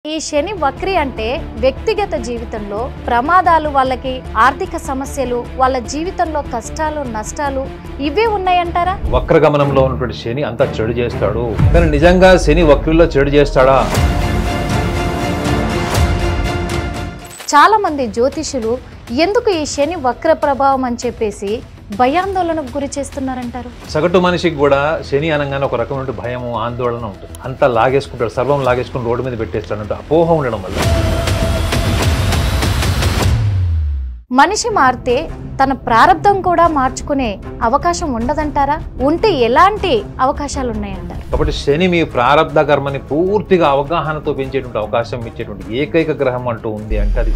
ఈ శని వక్రి అంటే వ్యక్తిగత జీవితంలో ప్రమాదాలు, వాళ్ళకి ఆర్థిక సమస్యలు, వాళ్ళ జీవితంలో కష్టాలు, నష్టాలు ఇవే ఉన్నాయంటారా? వక్రగమనంలో ఉన్నటువంటి శని అంతా చెడు చేస్తాడు. కానీ నిజంగా శని వక్రిలో చెడు చేస్తాడా? చాలా మంది జ్యోతిషులు ఎందుకు ఈ శని వక్ర ప్రభావం అని చెప్పేసి భయాందోళనకు గురి చేస్తున్నారంటారు. సగటు మనిషికి కూడా శని అనగానే ఒక రకమైన భయము, ఆందోళన ఉంటుంది. అంతా లాగేసుకుంటాడు, సర్వం లాగేసుకుని రోడ్డు మీద పెట్టేస్తాడు. అపోహ ఉండడం వల్ల మనిషి మారితే తన ప్రారంధం కూడా మార్చుకునే అవకాశం ఉండదంటారా? ఉంటే ఎలాంటి అవకాశాలు ఉన్నాయంటారు? కాబట్టి శని మీ ప్రారంధ కర్మని పూర్తిగా అవగాహనతో పెంచేటువంటి అవకాశం ఇచ్చేటువంటి ఏకైక గ్రహం అంటూ ఉంది అంటే అది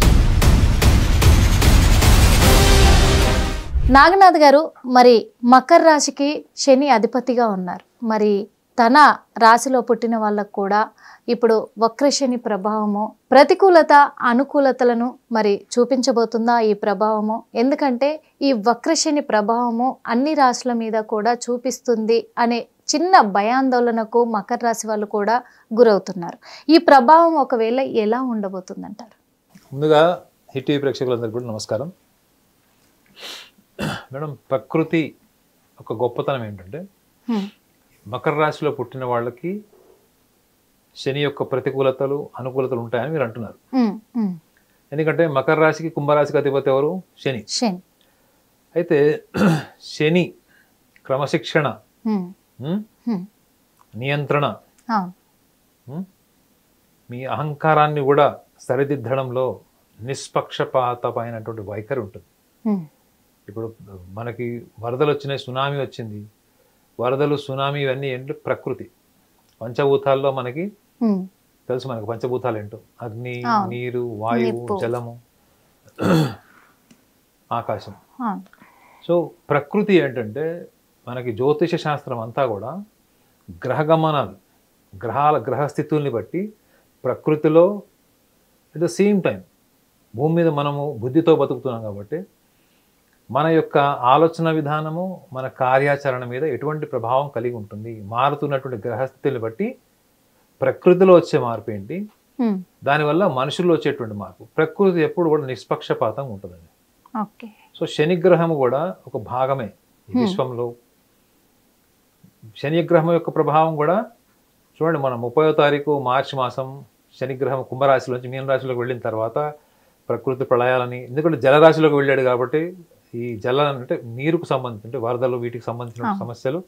నాగనాథ్ గారు, మరి మకర రాశికి శని అధిపతిగా ఉన్నారు. మరి తన రాశిలో పుట్టిన వాళ్ళకు కూడా ఇప్పుడు వక్ర శని ప్రభావము ప్రతికూలత అనుకూలతలను మరి చూపించబోతుందా ఈ ప్రభావము? ఎందుకంటే ఈ వక్ర శని ప్రభావము అన్ని రాశుల మీద కూడా చూపిస్తుంది అనే చిన్న భయాందోళనకు మకర రాశి వాళ్ళు కూడా గురవుతున్నారు. ఈ ప్రభావం ఒకవేళ ఎలా ఉండబోతుందంటారు? ముందుగా హిట్ టీవీ ప్రేక్షకులందరికీ కూడా నమస్కారం. మేడం, ప్రకృతి ఒక గొప్పతనం ఏంటంటే మకర రాశిలో పుట్టిన వాళ్ళకి శని యొక్క ప్రతికూలతలు అనుకూలతలు ఉంటాయని మీరు అంటున్నారు. ఎందుకంటే మకర రాశికి కుంభరాశికి అధిపతి ఎవరు? శని. అయితే శని క్రమశిక్షణ, నియంత్రణ, మీ అహంకారాన్ని కూడా సరిదిద్దడంలో నిష్పక్షపాతమైనటువంటి వైఖరి ఉంటుంది. ఇప్పుడు మనకి వరదలు వచ్చినాయి, సునామీ వచ్చింది. వరదలు, సునామీ ఇవన్నీ ఏంటంటే ప్రకృతి. పంచభూతాల్లో మనకి తెలుసు, మనకి పంచభూతాలు ఏంటో: అగ్ని, నీరు, వాయువు, జలము, ఆకాశం. సో ప్రకృతి ఏంటంటే మనకి జ్యోతిష శాస్త్రం అంతా కూడా గ్రహగమనాలు, గ్రహస్థితుల్ని బట్టి ప్రకృతిలో అట్ ద సేమ్ టైం భూమి మీద మనము బుద్ధితో బతుకుతున్నాం కాబట్టి మన యొక్క ఆలోచన విధానము, మన కార్యాచరణ మీద ఎటువంటి ప్రభావం కలిగి ఉంటుంది. మారుతున్నటువంటి గ్రహస్థితుల్ని బట్టి ప్రకృతిలో వచ్చే మార్పు ఏంటి, దానివల్ల మనుషుల్లో వచ్చేటువంటి మార్పు. ప్రకృతి ఎప్పుడు కూడా నిష్పక్షపాతంగా ఉంటుందండి. సో శనిగ్రహము కూడా ఒక భాగమే విశ్వంలో. శనిగ్రహం యొక్క ప్రభావం కూడా చూడండి, మనం 30వ తారీఖు మార్చి మాసం శనిగ్రహం కుంభరాశిలోంచి మీనరాశిలోకి వెళ్ళిన తర్వాత ప్రకృతి ప్రళయాలని, ఎందుకంటే జలరాశిలోకి వెళ్ళాడు కాబట్టి ఈ జల అంటే నీరుకు సంబంధించి, అంటే వరదలు, వీటికి సంబంధించిన సమస్యలు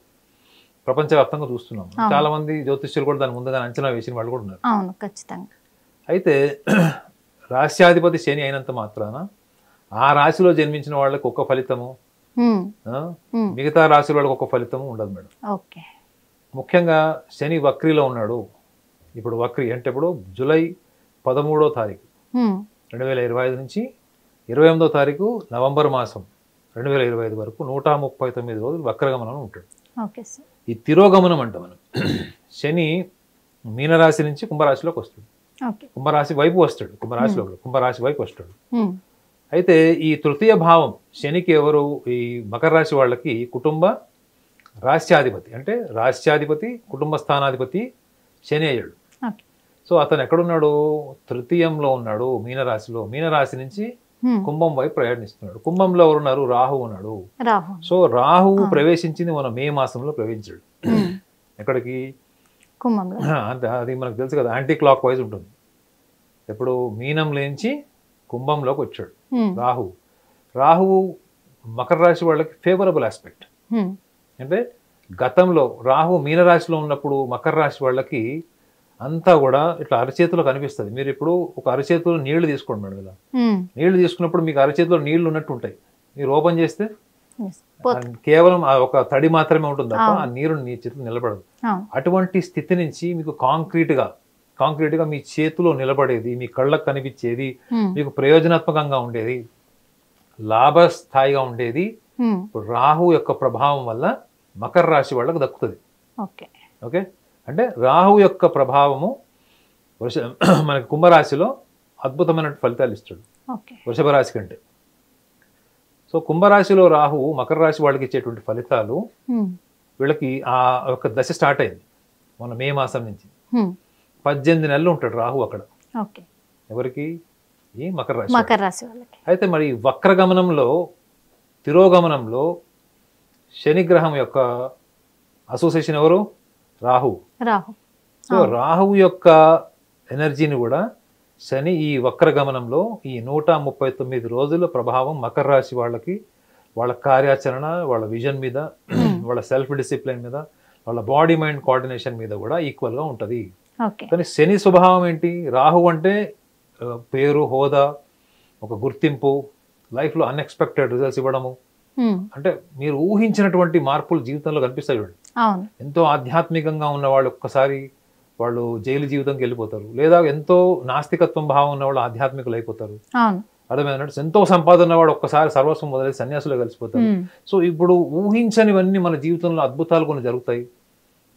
ప్రపంచవ్యాప్తంగా చూస్తున్నాం. చాలా మంది జ్యోతిష్యులు కూడా దాని ముందుగా అంచనా వేసిన వాళ్ళు కూడా ఉన్నారు. అయితే రాశ్యాధిపతి శని అయినంత మాత్రాన ఆ రాశిలో జన్మించిన వాళ్ళకి ఒక ఫలితము, మిగతా రాశుల వాళ్ళకి ఒక ఫలితము ఉండదు మేడం. ముఖ్యంగా శని వక్రిలో ఉన్నాడు. ఇప్పుడు వక్రి అంటే ఇప్పుడు జూలై 13వ తారీఖు 2025 నుంచి 28వ తారీఖు నవంబర్ మాసం 2025 వరకు 139 రోజులు వక్రగమనం ఉంటాడు. ఈ తిరోగమనం అంట మనం. శని మీనరాశి నుంచి కుంభరాశిలోకి వస్తాడు, కుంభరాశి వైపు వస్తాడు, కుంభరాశి వైపు వస్తాడు. అయితే ఈ తృతీయ భావం శనికి ఎవరు? ఈ మకర రాశి వాళ్ళకి కుటుంబ రాశ్యాధిపతి, అంటే రాశ్యాధిపతి కుటుంబ స్థానాధిపతి శని అయ్యాడు. సో అతను ఎక్కడున్నాడు? తృతీయంలో ఉన్నాడు, మీనరాశిలో. మీనరాశి నుంచి కుంభం వైపు ప్రయాణిస్తున్నాడు. కుంభంలో ఎవరున్నారు? రాహు ఉన్నాడు. సో రాహు ప్రవేశించింది మన మే మాసంలో ప్రవేశించాడు. ఎక్కడికి? అంటే అది మనకు తెలుసు కదా, యాంటీ క్లాక్ వైజ్ ఉంటుంది. ఎప్పుడు మీనం లేంచి కుంభంలోకి వచ్చాడు రాహు. రాహువు మకర రాశి వాళ్ళకి ఫేవరబుల్ ఆస్పెక్ట్. అంటే గతంలో రాహు మీనరాశిలో ఉన్నప్పుడు మకర రాశి వాళ్ళకి అంతా కూడా ఇట్లా అరచేతిలో కనిపిస్తుంది. మీరు ఇప్పుడు ఒక అరచేతిలో నీళ్లు తీసుకోండి మేడం. ఇలా నీళ్లు తీసుకున్నప్పుడు మీకు అరచేతిలో నీళ్లు ఉన్నట్టు ఉంటాయి. మీరు ఓపెన్ చేస్తే కేవలం ఒక తడి మాత్రమే ఉంటుంది తప్ప ఆ నీరు నీ చేతిలో నిలబడదు. అటువంటి స్థితి నుంచి మీకు కాంక్రీట్ గా మీ చేతిలో నిలబడేది, మీ కళ్ళకు కనిపించేది, మీకు ప్రయోజనాత్మకంగా ఉండేది, లాభస్థాయిగా ఉండేది రాహు యొక్క ప్రభావం వల్ల మకర రాశి వాళ్ళకు దక్కుతుంది. ఓకే, అంటే రాహు యొక్క ప్రభావము మనకి కుంభరాశిలో అద్భుతమైన ఫలితాలు ఇస్తాడు వృషభ రాశి కంటే. సో కుంభరాశిలో రాహు మకర రాశి వాళ్ళకి ఇచ్చేటువంటి ఫలితాలు వీళ్ళకి ఆ యొక్క దశ స్టార్ట్ అయింది మన మే మాసం నుంచి. 18 నెలలు ఉంటాడు రాహు అక్కడ. ఓకే. ఎవరికి? ఈ మకర రాశి. మకర రాశి వాళ్ళకి. అయితే మరి వక్రగమనంలో, తిరోగమనంలో శనిగ్రహం యొక్క అసోసియేషన్ ఎవరు? రాహు. రాహు. సో రాహువు యొక్క ఎనర్జీని కూడా శని ఈ వక్రగమనంలో ఈ 139 రోజుల ప్రభావం మకర రాశి వాళ్ళకి, వాళ్ళ కార్యాచరణ, వాళ్ళ విజన్ మీద, వాళ్ళ సెల్ఫ్ డిసిప్లిన్ మీద, వాళ్ళ బాడీ మైండ్ కోఆర్డినేషన్ మీద కూడా ఈక్వల్గా ఉంటుంది. కానీ శని స్వభావం ఏంటి? రాహు అంటే పేరు, హోదా, ఒక గుర్తింపు, లైఫ్లో అన్ఎక్స్పెక్టెడ్ రిజల్ట్స్ ఇవ్వడము. అంటే మీరు ఊహించినటువంటి మార్పులు జీవితంలో కనిపిస్తాయి చూడండి. ఎంతో ఆధ్యాత్మికంగా ఉన్న వాళ్ళు ఒక్కసారి వాళ్ళు జైలు జీవితంకి వెళ్ళిపోతారు, లేదా ఎంతో నాస్తికత్వం భావం ఉన్న వాళ్ళు ఆధ్యాత్మికులు అయిపోతారు. అర్థమైనట్టు ఎంతో సంపాదన వాడు ఒక్కసారి సర్వస్వం మొదలై సన్యాసులు కలిసిపోతారు. సో ఇప్పుడు ఊహించనివన్నీ మన జీవితంలో అద్భుతాలు కొన్ని జరుగుతాయి,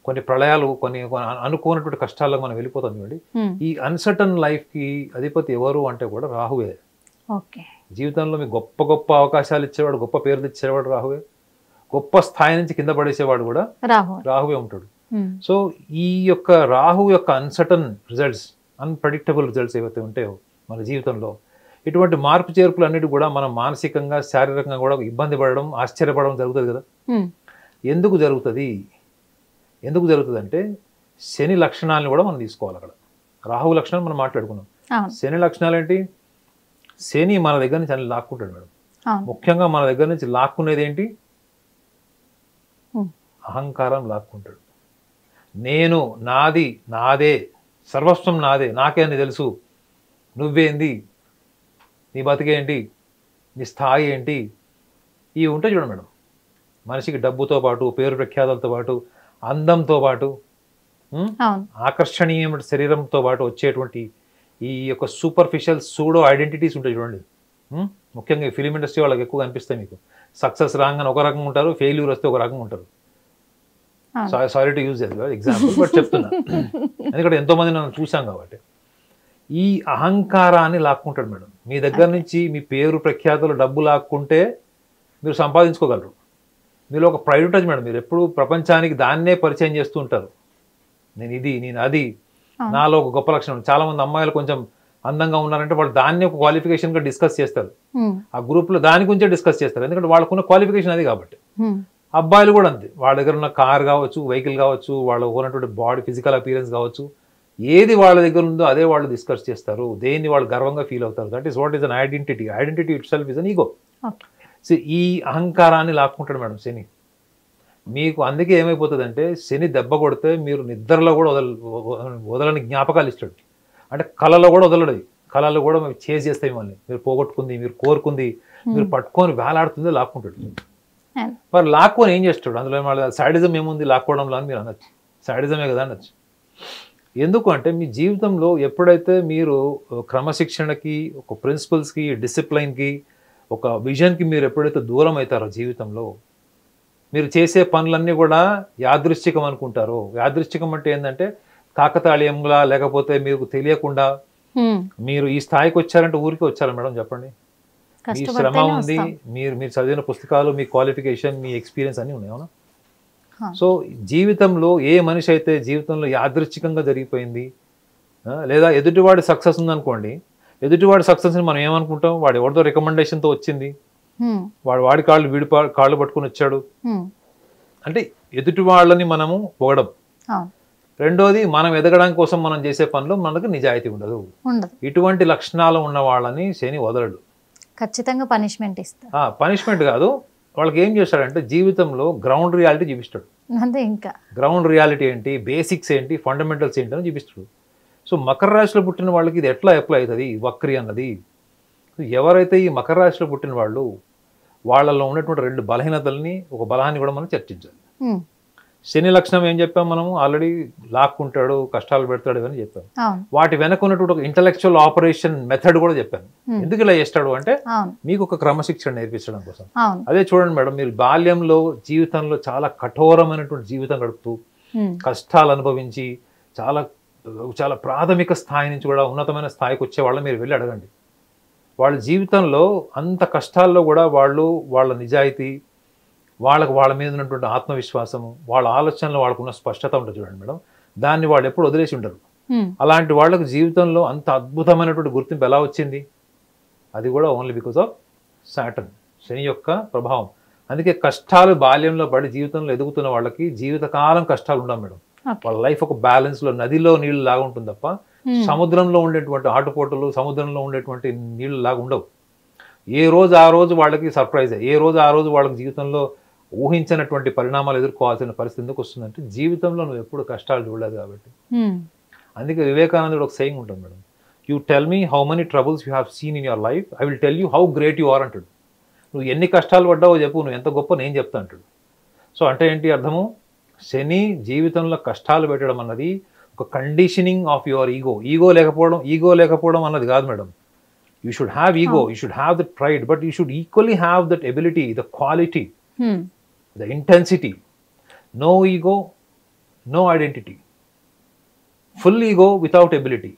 కొన్ని ప్రళయాలు, కొన్ని అనుకోనటువంటి కష్టాలకు మనం వెళ్ళిపోతాం చూడండి. ఈ అన్సర్టన్ లైఫ్ కి అధిపతి ఎవరు అంటే కూడా రాహువే. జీవితంలో మీకు గొప్ప గొప్ప అవకాశాలు ఇచ్చేవాడు, గొప్ప పేర్లు ఇచ్చేవాడు రాహువే. గొప్ప స్థాయి నుంచి కింద పడేసేవాడు కూడా రాహువే ఉంటాడు. సో ఈ యొక్క రాహు యొక్క అన్సర్టన్ రిజల్ట్స్, అన్ప్రెడిక్టబుల్ రిజల్ట్స్ ఏవైతే ఉంటాయో మన జీవితంలో, ఇటువంటి మార్పు చేర్పులు అన్నిటి కూడా మనం మానసికంగా, శారీరకంగా కూడా ఇబ్బంది పడడం, ఆశ్చర్యపడడం జరుగుతుంది కదా. ఎందుకు జరుగుతుంది? ఎందుకు జరుగుతుంది అంటే శని లక్షణాలను కూడా మనం తీసుకోవాలి. అక్కడ రాహు లక్షణాలు మనం మాట్లాడుకున్నాం. శని లక్షణాలు ఏంటి? శని మన దగ్గర నుంచి అన్ని లాక్కుంటాడు మేడం. ముఖ్యంగా మన దగ్గర నుంచి లాక్కునేది ఏంటి? అహంకారం లాక్కుంటాడు. నేను, నాది, నాదే, సర్వస్వం నాదే, నాకే అని తెలుసు, నువ్వేంది, నీ బతికేంటి, నీ స్థాయి ఏంటి, ఇవి ఉంటాయి చూడండి మేడం. మనిషికి డబ్బుతో పాటు, పేరు ప్రఖ్యాతులతో పాటు, అందంతో పాటు, ఆకర్షణీయమైన శరీరంతో పాటు వచ్చేటువంటి ఈ యొక్క సూపర్ఫిషియల్ సూడో ఐడెంటిటీస్ ఉంటాయి చూడండి. ముఖ్యంగా ఈ ఫిలిం ఇండస్ట్రీ వాళ్ళకి ఎక్కువ కనిపిస్తాయి. మీకు సక్సెస్ రాగానే ఒక రకంగా ఉంటారు, ఫెయిల్యూర్ వస్తే ఒక రకంగా ఉంటారు. Sorry to use example, but చెప్తున్నా ఎందుకంటే ఎంతోమంది నన్ను చూసాం కాబట్టి. ఈ అహంకారాన్ని లాక్కుంటాడు మేడం. మీ దగ్గర నుంచి మీ పేరు ప్రఖ్యాతులు, డబ్బు లాక్కుంటే మీరు సంపాదించుకోగలరు. మీలో ఒక ప్రైడ్ ఉంటుంది మేడం. మీరు ఎప్పుడు ప్రపంచానికి దాన్నే పరిచయం చేస్తూ ఉంటారు. నేను ఇది, నేను అది, నాలో ఒక గొప్ప లక్షణం. చాలా మంది అమ్మాయిలు కొంచెం అందంగా ఉన్నారంటే వాళ్ళు దాన్ని ఒక క్వాలిఫికేషన్ గా డిస్కస్ చేస్తారు. ఆ గ్రూప్ లో దాని గురించే డిస్కస్ చేస్తారు, ఎందుకంటే వాళ్ళకున్న క్వాలిఫికేషన్ అది కాబట్టి. అబ్బాయిలు కూడా అంతే. వాళ్ళ దగ్గర ఉన్న కార్ కావచ్చు, వెహికల్ కావచ్చు, వాళ్ళ ఉన్నటువంటి బాడీ ఫిజికల్ అపీరెన్స్ కావచ్చు, ఏది వాళ్ళ దగ్గర ఉందో అదే వాళ్ళు డిస్కస్ చేస్తారు. దేన్ని వాళ్ళు గర్వంగా ఫీల్ అవుతారు. That is what is an identity. Identity it self is an ego. So ఈ అహంకారాన్ని లాక్కుంటాడు మేడం శని మీకు. అందుకే ఏమైపోతుందంటే శని దెబ్బ కొడితే మీరు నిద్రలో కూడా వదలని జ్ఞాపకాలు ఇస్తాడు. అంటే కళలో కూడా వదలడు. కళలు కూడా మేము చేసి చేస్తాయి మళ్ళీ. మీరు పోగొట్టుకుంది, మీరు కోరుకుంది, మీరు పట్టుకొని వేలాడుతుంది లాక్కుంటాడు. మరి లాక్కొని ఏం చేస్తాడు? అందులో మళ్ళీ సాడిజం ఏముంది లాక్కోవడంలో అని మీరు అనొచ్చు. సాడిజమే కదా అనొచ్చు. ఎందుకు అంటే మీ జీవితంలో ఎప్పుడైతే మీరు క్రమశిక్షణకి, ఒక ప్రిన్సిపల్స్కి, డిసిప్లైన్కి, ఒక విజన్కి మీరు ఎప్పుడైతే దూరం అవుతారో జీవితంలో, మీరు చేసే పనులన్నీ కూడా యాదృశ్చికం అనుకుంటారు. యాదృశ్చికం అంటే ఏంటంటే కాకతాళీయంగా, లేకపోతే మీకు తెలియకుండా మీరు ఈ స్థాయికి వచ్చారంటే ఊరికి వచ్చారా మేడం చెప్పండి? మీ శ్రమ ఉంది, మీరు చదివిన పుస్తకాలు, మీ క్వాలిఫికేషన్, మీ ఎక్స్పీరియన్స్ అన్నీ ఉన్నాయి, అవునా? సో జీవితంలో ఏ మనిషి అయితే జీవితంలో యాదృచ్ఛికంగా జరిగిపోయింది, లేదా ఎదుటివాడి సక్సెస్ ఉందనుకోండి, ఎదుటివాడి సక్సెస్ని మనం ఏమనుకుంటాం? వాడు ఎవరితో రికమెండేషన్తో వచ్చింది, వాడి కాళ్ళు పట్టుకుని వచ్చాడు అంటే ఎదుటి వాళ్ళని మనము పొగడం. రెండోది, మనం ఎదగడం కోసం మనం చేసే పనిలో మనకు నిజాయితీ ఉండదు. ఇటువంటి లక్షణాలు ఉన్న వాళ్ళని శని వదలడు, ఖచ్చితంగా పనిష్మెంట్ ఇస్తాడు. పనిష్మెంట్ కాదు, వాళ్ళకి ఏం చేస్తాడంటే జీవితంలో గ్రౌండ్ రియాలిటీ చూపిస్తాడు. అంతే, ఇంకా గ్రౌండ్ రియాలిటీ ఏంటి, బేసిక్స్ ఏంటి, ఫండమెంటల్స్ ఏంటి అని చూపిస్తాడు. సో మకర రాశిలో పుట్టిన వాళ్ళకి ఇది ఎట్లా అప్లై అవుతుంది వక్రి అన్నది? ఎవరైతే ఈ మకర రాశిలో పుట్టిన వాళ్ళు, వాళ్ళలో ఉన్నటువంటి రెండు బలహీనతల్ని, ఒక బలాన్ని కూడా మనం చర్చించాలి. శని లక్షణం ఏం చెప్పాం మనము ఆల్రెడీ? లాక్కుంటాడు, కష్టాలు పెడతాడు అని చెప్పాం. వాటి వెనక ఉన్నటువంటి ఒక ఇంటలెక్చువల్ ఆపరేషన్ మెథడ్ కూడా చెప్పాను. ఎందుకు ఇలా చేస్తాడు అంటే మీకు ఒక క్రమశిక్షణ నేర్పించడం కోసం. అదే చూడండి మేడం, మీరు బాల్యంలో జీవితంలో చాలా కఠోరమైనటువంటి జీవితం గడుపుతూ కష్టాలు అనుభవించి చాలా చాలా ప్రాథమిక స్థాయి నుంచి కూడా ఉన్నతమైన స్థాయికి వచ్చే వాళ్ళని మీరు వెళ్ళి అడగండి. వాళ్ళ జీవితంలో అంత కష్టాల్లో కూడా వాళ్ళు వాళ్ళ నిజాయితీ, వాళ్ళ మీద ఉన్నటువంటి ఆత్మవిశ్వాసము, వాళ్ళ ఆలోచనలో వాళ్ళకున్న స్పష్టత ఉంటుంది చూడండి మేడం, దాన్ని వాళ్ళు ఎప్పుడు వదిలేసి ఉండరు. అలాంటి వాళ్ళకు జీవితంలో అంత అద్భుతమైనటువంటి గుర్తింపు ఎలా వచ్చింది? అది కూడా ఓన్లీ బికాస్ ఆఫ్ సాటర్న్, శని యొక్క ప్రభావం. అందుకే కష్టాలు బాల్యంలో పడి జీవితంలో ఎదుగుతున్న వాళ్ళకి జీవితకాలం కష్టాలు ఉండవు మేడం. వాళ్ళ లైఫ్ ఒక బ్యాలెన్స్ లో, నదిలో నీళ్లు లాగా ఉంటుంది తప్ప సముద్రంలో ఉండేటువంటి ఆటుపోటులు, సముద్రంలో ఉండేటువంటి నీళ్లు లాగా ఉండవు. ఏ రోజు ఆ రోజు వాళ్ళకి సర్ప్రైజ్, ఏ రోజు ఆ రోజు వాళ్ళకి జీవితంలో ఊహించినటువంటి పరిణామాలు ఎదుర్కోవాల్సిన పరిస్థితి ఎందుకు వస్తుందంటే జీవితంలో నువ్వు ఎప్పుడు కష్టాలు చూడలేదు కాబట్టి. అందుకే వివేకానందుడు ఒక సెయింగ్ ఉంటుంది madam, you tell me how many troubles you have seen in your life, I will tell you how great you are అంటాడు. నువ్వు ఎన్ని కష్టాలు పడ్డావో చెప్పు, నువ్వు ఎంత గొప్ప నేను చెప్తా అంటాడు. సో అంటే ఏంటి అర్థము? శని జీవితంలో కష్టాలు పెట్టడం అన్నది ఒక conditioning of your ego. Ego లేకపోవడం అన్నది కాదు madam. You should have ego, you should have that pride, but you should equally have that ability, the quality, the intensity. No ego, no identity. Full ego without ability,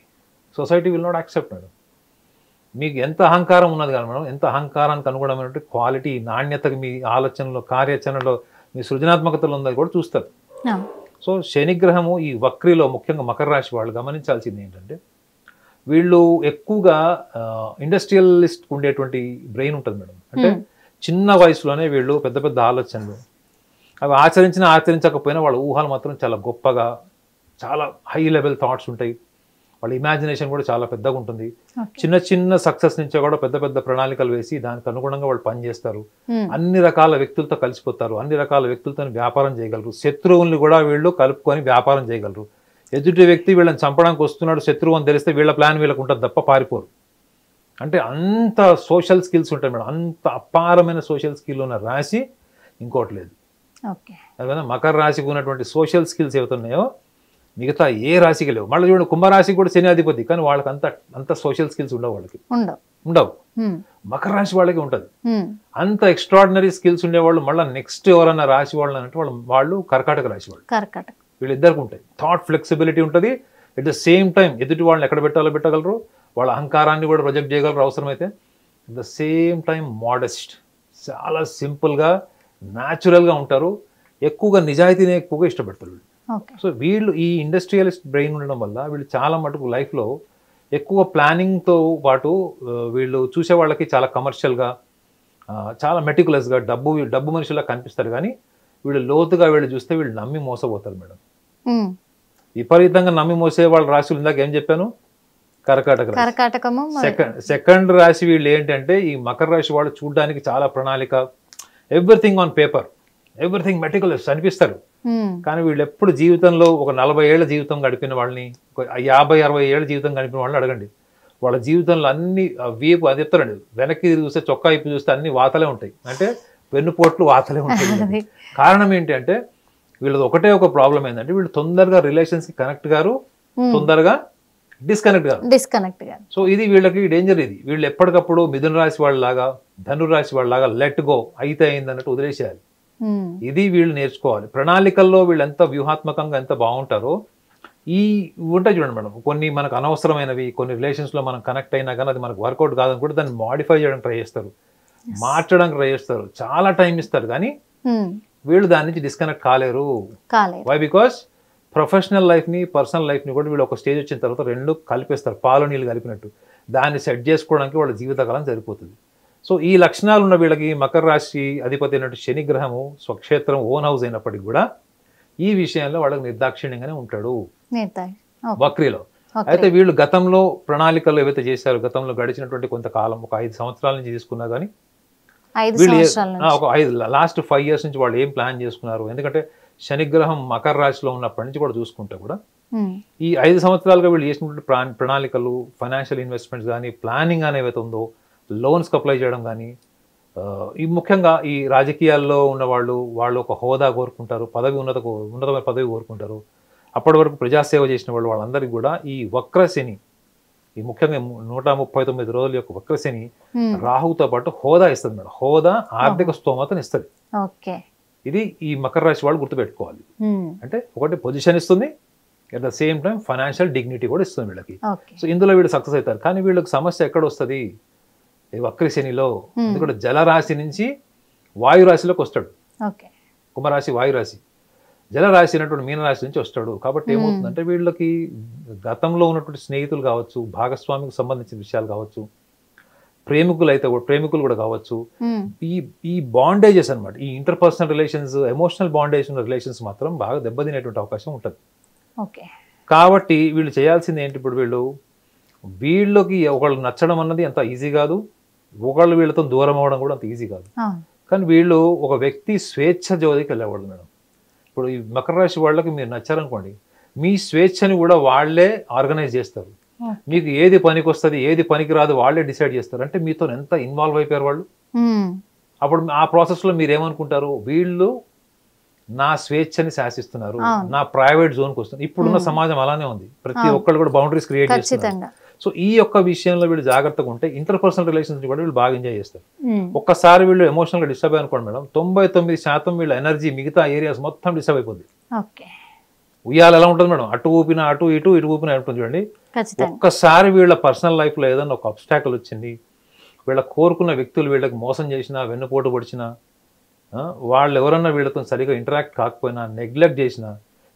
society will not accept madam. మీకు ఎంత అహంకారం ఉన్నది కదా madam, ఎంత అహంకారానికి అనుగుణమైనటువంటి quality, నాణ్యతకు మీ ఆలోచనలో, కార్యాచరణలో, మీ సృజనాత్మకతలో ఉన్నది కూడా చూస్తారు. సో శనిగ్రహము ఈ వక్రిలో ముఖ్యంగా మకర రాశి వాళ్ళు గమనించాల్సింది ఏంటంటే వీళ్ళు ఎక్కువగా ఇండస్ట్రియలిస్ట్ ఉండేటువంటి బ్రెయిన్ ఉంటుంది మేడం. అంటే చిన్న వయసులోనే వీళ్ళు పెద్ద పెద్ద ఆలోచనలు అవి ఆచరించకపోయినా వాళ్ళ ఊహలు మాత్రం చాలా గొప్పగా, చాలా హై లెవెల్ థాట్స్ ఉంటాయి. వాళ్ళ ఇమాజినేషన్ కూడా చాలా పెద్దగా ఉంటుంది. చిన్న చిన్న సక్సెస్ నుంచే కూడా పెద్ద పెద్ద ప్రణాళికలు వేసి దానికి అనుగుణంగా వాళ్ళు పనిచేస్తారు. అన్ని రకాల వ్యక్తులతో కలిసిపోతారు, అన్ని రకాల వ్యక్తులతో వ్యాపారం చేయగలరు. శత్రువుల్ని కూడా వీళ్ళు కలుపుకొని వ్యాపారం చేయగలరు. ఎదుటి వ్యక్తి వీళ్ళని చంపడానికి వస్తున్నాడు శత్రువు అని తెలిస్తే వీళ్ళ ప్లాన్ వీళ్ళకు ఉంటుంది తప్ప పారిపోరు. అంటే అంత సోషల్ స్కిల్స్ ఉంటాయి మేడం. అంత అపారమైన సోషల్ స్కిల్ ఉన్న రాశి ఇంకోటి లేదు. అదే మకర రాశికి ఉన్నటువంటి సోషల్ స్కిల్స్ ఏవైతున్నాయో మిగతా ఏ రాశికి లేవు. మళ్ళీ చూడండి కుంభరాశికి కూడా శని అధిపతి, కానీ వాళ్ళకి అంత సోషల్ స్కిల్స్ ఉండవు. వాళ్ళకి ఉండవు. మకర రాశి వాళ్ళకి ఉంటుంది. అంత ఎక్స్ట్రాడినరీ స్కిల్స్ ఉండేవాళ్ళు మళ్ళీ నెక్స్ట్ ఎవరన్నా రాశి వాళ్ళు అంటే వాళ్ళు కర్కాటక రాశి వాళ్ళు. వీళ్ళిద్దరికి ఉంటాయి. థాట్ ఫ్లెక్సిబిలిటీ ఉంటుంది. ఎట్ ద సేమ్ టైం ఎదుటి వాళ్ళని ఎక్కడ పెట్టాలో పెట్టగలరు. వాళ్ళ అహంకారాన్ని కూడా ప్రొజెక్ట్ చేయగలరు అవసరమైతే. At the same time modest, చాలా సింపుల్గా, న్యాచురల్గా ఉంటారు. ఎక్కువగా నిజాయితీని ఎక్కువగా ఇష్టపడతారు వీళ్ళు. సో వీళ్ళు ఈ ఇండస్ట్రియలిస్ట్ బ్రెయిన్ ఉండడం వల్ల వీళ్ళు చాలా మటుకు లైఫ్లో ఎక్కువ ప్లానింగ్తో పాటు వీళ్ళు చూసే వాళ్ళకి చాలా కమర్షియల్గా, చాలా మెటికులస్గా, డబ్బు మనుషులా కనిపిస్తారు. కానీ వీళ్ళు లోతుగా వీళ్ళు చూస్తే వీళ్ళు నమ్మి మోసపోతారు మేడం. విపరీతంగా నమ్మి మోసే వాళ్ళ రాశులు ఇందాక ఏం చెప్పాను, కర్కాటకము. సెకండ్ రాశి వీళ్ళు ఏంటంటే ఈ మకర రాశి వాళ్ళు చూడడానికి చాలా ప్రణాళిక, everything on paper, everything meticulous అనిపిస్తారు. కానీ వీళ్ళు ఎప్పుడు జీవితంలో ఒక 40 ఏళ్ల జీవితం గడిపిన వాళ్ళని, ఒక 50-60 ఏళ్ల జీవితం గడిపిన వాళ్ళని అడగండి. వాళ్ళ జీవితంలో అన్ని వీపు అది చెప్తారండి. వెనక్కి చూస్తే చొక్కా ఇప్పు చూస్తే అన్ని వాతలే ఉంటాయి. అంటే వెన్నుపోట్లు వాతలే ఉంటాయి. కారణం ఏంటి అంటే వీళ్ళది ఒకటే ఒక ప్రాబ్లం ఏంటంటే వీళ్ళు తొందరగా రిలేషన్స్ కి కనెక్ట్ గారు, తొందరగా డిస్కనెక్ట్ గారు. సో ఇది వీళ్ళకి డేంజర్. ఇది వీళ్ళు ఎప్పటికప్పుడు మిథున రాశి వాళ్ళలాగా, ధనురాశి వాళ్ళలాగా లెట్ గో, అయితే అయింది అన్నట్టు వదిలేసేయాలి. ఇది వీళ్ళు నేర్చుకోవాలి. ప్రణాళికల్లో వీళ్ళు ఎంత వ్యూహాత్మకంగా ఎంత బాగుంటారో ఈ ఉంటాయి చూడండి మేడం. కొన్ని మనకు అనవసరమైనవి, కొన్ని రిలేషన్స్లో మనం కనెక్ట్ అయినా కానీ అది మనకు వర్కౌట్ కాదని కూడా దాన్ని మాడిఫై చేయడానికి ట్రై చేస్తారు, మార్చడానికి ట్రై చేస్తారు, చాలా టైం ఇస్తారు. కానీ వీళ్ళు దాని నుంచి డిస్కనెక్ట్ కాలేరు. వై? బికాస్ ప్రొఫెషనల్ లైఫ్ని, పర్సనల్ లైఫ్ని కూడా వీళ్ళు ఒక స్టేజ్ వచ్చిన తర్వాత రెండు కలిపేస్తారు, పాలు నీళ్ళు కలిపినట్టు. దాన్ని సెట్ చేసుకోవడానికి వాళ్ళ జీవితకాలం సరిపోతుంది. సో ఈ లక్షణాలు ఉన్న వీళ్ళకి మకర రాశి అధిపతి అయినట్టు శనిగ్రహము స్వక్షేత్రం ఓన్ హౌస్ అయినప్పటికీ కూడా ఈ విషయంలో వాళ్ళకి నిర్దాక్షిణ్యంగానే ఉంటాడు వక్రిలో. అయితే వీళ్ళు గతంలో ప్రణాళికలు ఏవైతే చేశారో, గతంలో గడిచినటువంటి కొంతకాలం, ఒక 5 సంవత్సరాల నుంచి తీసుకున్నా కానీ వీళ్ళు ఒక లాస్ట్ 5 years నుంచి వాళ్ళు ఏం ప్లాన్ చేసుకున్నారు. ఎందుకంటే శనిగ్రహం మకర రాశిలో ఉన్నప్పటి నుంచి కూడా చూసుకుంటే కూడా ఈ 5 సంవత్సరాలుగా వీళ్ళు చేసినటువంటి ప్రణాళికలు, ఫైనాన్షియల్ ఇన్వెస్ట్మెంట్స్ కానీ, ప్లానింగ్ అని ఏవైతే ఉందో, లోన్స్కి అప్లై చేయడం కానీ, ఈ ముఖ్యంగా ఈ రాజకీయాల్లో ఉన్న వాళ్ళు ఒక హోదా కోరుకుంటారు, ఉన్నతమైన పదవి కోరుకుంటారు. అప్పటి వరకు ప్రజాసేవ చేసిన వాళ్ళందరికీ కూడా ఈ వక్రశని, ఈ ముఖ్యంగా 139 రోజుల యొక్క వక్రశని రాహుతో పాటు హోదా ఇస్తుంది మేడం. హోదా, ఆర్థిక స్తోమతను ఇస్తుంది. ఇది ఈ మకర రాశి వాళ్ళు గుర్తుపెట్టుకోవాలి. అంటే ఒకటి పొజిషన్ ఇస్తుంది, at the same time financial dignity కూడా ఇస్తుంది వీళ్ళకి. సో ఇందులో వీళ్ళు సక్సెస్ అవుతారు. కానీ వీళ్ళకి సమస్య ఎక్కడ వస్తుంది? వక్రశనిలో. ఎందుకంటే జలరాశి నుంచి వాయురాశిలోకి వస్తాడు. కుంభరాశి వాయురాశి. జలరాశి అయినటువంటి మీనరాశి నుంచి వస్తాడు. కాబట్టి ఏమవుతుందంటే వీళ్ళకి గతంలో ఉన్నటువంటి స్నేహితులు కావచ్చు, భాగస్వామికి సంబంధించిన విషయాలు కావచ్చు, ప్రేమికులు కూడా కావచ్చు, ఈ బాండేజెస్ అనమాట, ఈ ఇంటర్పర్సనల్ రిలేషన్స్, ఎమోషనల్ బాండేజ్ ఉన్న రిలేషన్స్ మాత్రం బాగా దెబ్బతినేటువంటి అవకాశం ఉంటుంది. కాబట్టి వీళ్ళు చేయాల్సింది ఏంటి, ఇప్పుడు వీళ్ళకి ఒకళ్ళు నచ్చడం అన్నది అంత ఈజీ కాదు, ఒకళ్ళు వీళ్ళతో దూరం అవ్వడం కూడా అంత ఈజీ కాదు. కానీ వీళ్ళు ఒక వ్యక్తి స్వేచ్ఛ జోలికి వెళ్ళకూడదు మేడం. ఇప్పుడు ఈ మకర రాశి వాళ్ళకి మీరు నచ్చారనుకోండి, మీ స్వేచ్ఛని కూడా వాళ్ళే ఆర్గనైజ్ చేస్తారు. మీకు ఏది పనికి వస్తుంది, ఏది పనికి రాదు వాళ్ళే డిసైడ్ చేస్తారు. అంటే మీతో ఎంత ఇన్వాల్వ్ అయిపోయారు వాళ్ళు. అప్పుడు ఆ ప్రాసెస్ లో మీరు ఏమనుకుంటారు, వీళ్ళు నా స్వేచ్ఛని శాసిస్తున్నారు, నా ప్రైవేట్ జోన్కి వస్తున్నారు. ఇప్పుడున్న సమాజం అలానే ఉంది, ప్రతి ఒక్కళ్ళు కూడా బౌండరీస్ క్రియేట్ చేస్తున్నారు. సో ఈ యొక్క విషయంలో వీళ్ళు జాగ్రత్తగా ఉంటే ఇంటర్పర్సనల్ రిలేషన్స్ కూడా వీళ్ళు బాగా ఎంజాయ్ చేస్తారు. ఒక్కసారి వీళ్ళు ఎమోషనల్ గా డిస్టర్బ్ అనుకోండి మేడం, 99% వీళ్ళ ఎనర్జీ మిగతా ఏరియాస్ మొత్తం డిస్టర్బ్ అయిపోద్ది. ఉయ్యాలు ఎలా ఉంటుంది మేడం, అటు ఊపినా అటు ఇటు ఊపినా ఉంటుంది చూడండి. ఒక్కసారి వీళ్ళ పర్సనల్ లైఫ్ లో ఏదైనా ఒక అబ్స్టాకల్ వచ్చింది, వీళ్ళ కోరుకున్న వ్యక్తులు వీళ్ళకి మోసం చేసినా, వెన్నుపోటు పొడిచినా, వాళ్ళు ఎవరన్నా వీళ్ళతో సరిగా ఇంటరాక్ట్ కాకపోయినా, నెగ్లెక్ట్ చేసినా,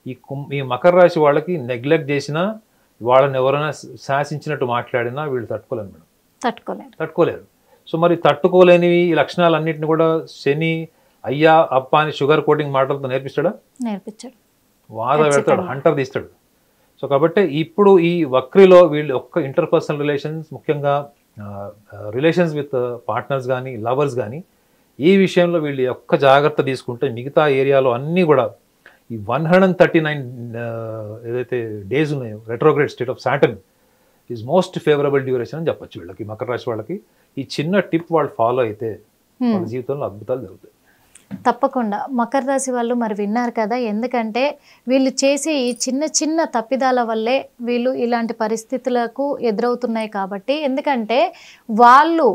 ఈ మకర రాశి వాళ్ళకి నెగ్లెక్ట్ చేసినా, వాళ్ళని ఎవరైనా శాసించినట్టు మాట్లాడినా వీళ్ళు తట్టుకోలేరు మేడం, తట్టుకోలేరు. సో మరి తట్టుకోలేనివి ఈ లక్షణాలన్నింటినీ కూడా శని అయ్యా అప్ప అని షుగర్ కోటింగ్ మాటలతో నేర్పిస్తాడు, వాద పెడతాడు, హంటర్ తీస్తాడు. సో కాబట్టి ఇప్పుడు ఈ వక్రిలో వీళ్ళు ఒక్క ఇంటర్పర్సనల్ రిలేషన్స్, ముఖ్యంగా రిలేషన్స్ విత్ పార్ట్నర్స్ కానీ లవర్స్ కానీ, ఈ విషయంలో వీళ్ళు ఒక్క జాగ్రత్త తీసుకుంటే మిగతా ఏరియాలో అన్నీ కూడా ఈ 139 ఏదైతే డేస్ ఉన్నాయో retrograde state of Saturn is most favourable duration అని చెప్పొచ్చు వీళ్ళకి, మకర రాశి వాళ్ళకి. ఈ చిన్న టిప్ వాళ్ళు ఫాలో అయితే వాళ్ళ జీవితంలో అద్భుతాలు జరుగుతాయి. తప్పకుండా మకర రాశి వాళ్ళు మరి విన్నారు కదా, ఎందుకంటే వీళ్ళు చేసే ఈ చిన్న చిన్న తప్పిదాల వల్లే వీళ్ళు ఇలాంటి పరిస్థితులకు ఎదురవుతున్నాయి. కాబట్టి ఎందుకంటే వాళ్ళు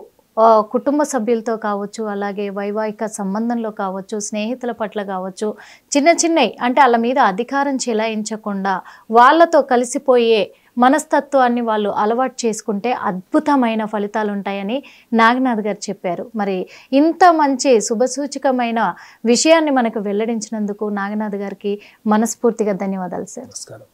కుటుంబ సభ్యులతో కావచ్చు, అలాగే వైవాహిక సంబంధంలో కావచ్చు, స్నేహితుల పట్ల కావచ్చు, చిన్నవి అంటే వాళ్ళ మీద అధికారం చెలాయించకుండా వాళ్ళతో కలిసిపోయే మనస్తత్వాన్ని వాళ్ళు అలవాటు చేసుకుంటే అద్భుతమైన ఫలితాలు ఉంటాయని నాగనాథ్ గారు చెప్పారు. మరి ఇంత మంచి శుభసూచకమైన విషయాన్ని మనకు వెల్లడించినందుకు నాగనాథ్ గారికి మనస్ఫూర్తిగా ధన్యవాదాలు సార్. నమస్కారం.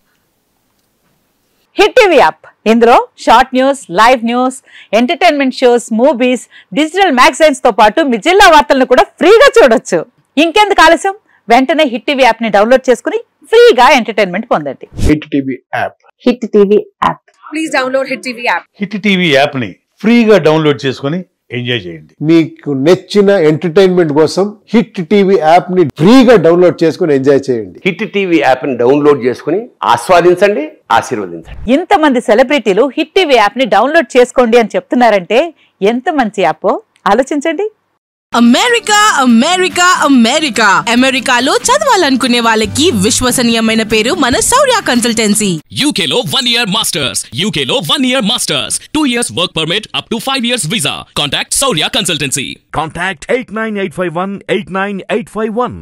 హిట్ టీవీ యాప్, ఇందులో short news, live news, entertainment shows, movies, digital magazines తో పాటు మీ జిల్లా వార్తలను కూడా ఫ్రీగా చూడొచ్చు. ఇంకెందుకు ఆలస్యం, వెంటనే హిట్ టీవీ యాప్ ని డౌన్లోడ్ చేసుకుని ఫ్రీగా ఎంటర్టైన్మెంట్ పొందండి. Hit TV app, hit TV app, please download hit TV app. Hit TV app ని ఫ్రీగా డౌన్లోడ్ చేసుకుని ఎంజాయ్ చేయండి. మీకు నచ్చిన ఎంటర్టైన్మెంట్ కోసం హిట్ టీవీ యాప్ ని ఫ్రీగా డౌన్లోడ్ చేసుకుని ఎంజాయ్ చేయండి. హిట్ టీవీ యాప్ ని డౌన్లోడ్ చేసుకుని ఆస్వాదించండి, ఆశీర్వదించండి. ఇంతమంది సెలబ్రిటీలు హిట్ టీవీ యాప్ ని డౌన్లోడ్ చేసుకోండి అని చెప్తున్నారంటే ఎంత మంచి యాప్ ఆలోచించండి. అమెరికా అమెరికా అమెరికా అమెరికాలో చదవాలనుకునే వాళ్ళకి విశ్వసనీయమైన పేరు మన శౌర్య కన్సల్టెన్సీ. UK లో 1 year masters, UK లో 1 year masters, 2 years work permit up to 5 years visa. Contact Saurya Consultancy. Contact 89851 89851.